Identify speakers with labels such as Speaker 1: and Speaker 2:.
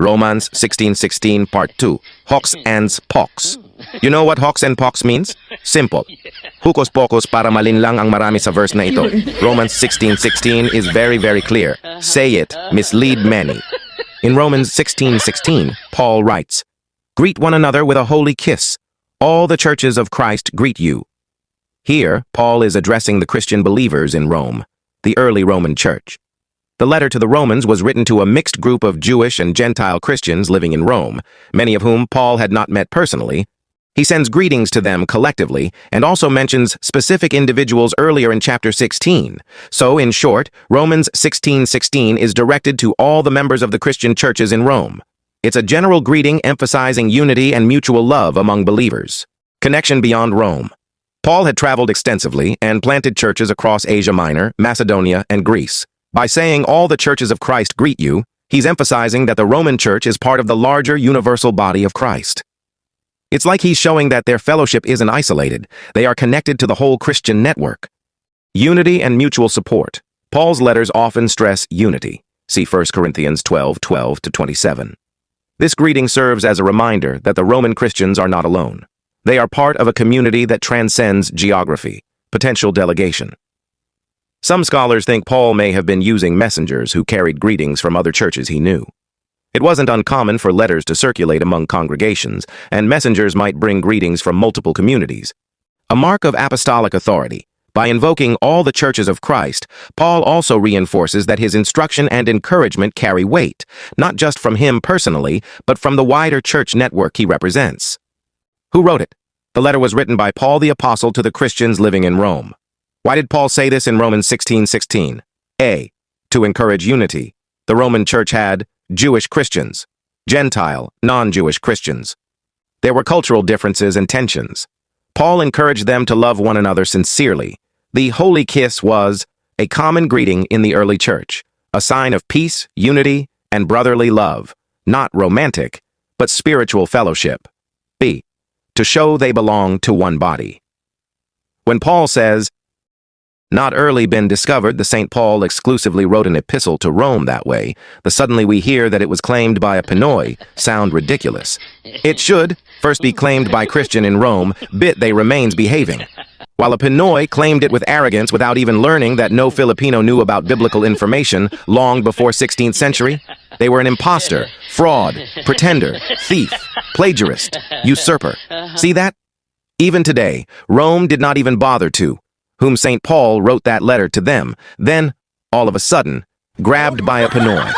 Speaker 1: Romans 16:16 Part 2. Hocus and Pox. You know what hocus and pox means? Simple. Hukos pocos para malinlang ang marami sa verse na ito. Romans 16:16 is very clear. Say it, mislead many. In Romans 16:16, Paul writes, "Greet one another with a holy kiss. All the churches of Christ greet you." Here, Paul is addressing the Christian believers in Rome, the early Roman church. The letter to the Romans was written to a mixed group of Jewish and Gentile Christians living in Rome, many of whom Paul had not met personally. He sends greetings to them collectively and also mentions specific individuals earlier in chapter 16. So, in short, Romans 16:16 is directed to all the members of the Christian churches in Rome. It's a general greeting emphasizing unity and mutual love among believers. Connection beyond Rome. Paul had traveled extensively and planted churches across Asia Minor, Macedonia, and Greece. By saying all the churches of Christ greet you, he's emphasizing that the Roman church is part of the larger universal body of Christ. It's like he's showing that their fellowship isn't isolated. They are connected to the whole Christian network. Unity and mutual support. Paul's letters often stress unity. See 1 Corinthians 12:12-27. This greeting serves as a reminder that the Roman Christians are not alone. They are part of a community that transcends geography, potential delegation. Some scholars think Paul may have been using messengers who carried greetings from other churches he knew. It wasn't uncommon for letters to circulate among congregations, and messengers might bring greetings from multiple communities. A mark of apostolic authority. By invoking all the churches of Christ, Paul also reinforces that his instruction and encouragement carry weight, not just from him personally, but from the wider church network he represents. Who wrote it? The letter was written by Paul the Apostle to the Christians living in Rome. Why did Paul say this in Romans 16:16? A. To encourage unity. The Roman church had Jewish Christians, Gentile, non-Jewish Christians. There were cultural differences and tensions. Paul encouraged them to love one another sincerely. The holy kiss was a common greeting in the early church, a sign of peace, unity, and brotherly love, not romantic, but spiritual fellowship. B. To show they belong to one body. When Paul says, "Not early been discovered," the St. Paul exclusively wrote an epistle to Rome that way, the suddenly we hear that it was claimed by a Pinoy sound ridiculous. It should first be claimed by Christian in Rome, bit they remains behaving. While a Pinoy claimed it with arrogance without even learning that no Filipino knew about biblical information long before 16th century, they were an imposter, fraud, pretender, thief, plagiarist, usurper. See that? Even today, Rome did not even bother to, whom St. Paul wrote that letter to them, then, all of a sudden, grabbed by a Pinoy.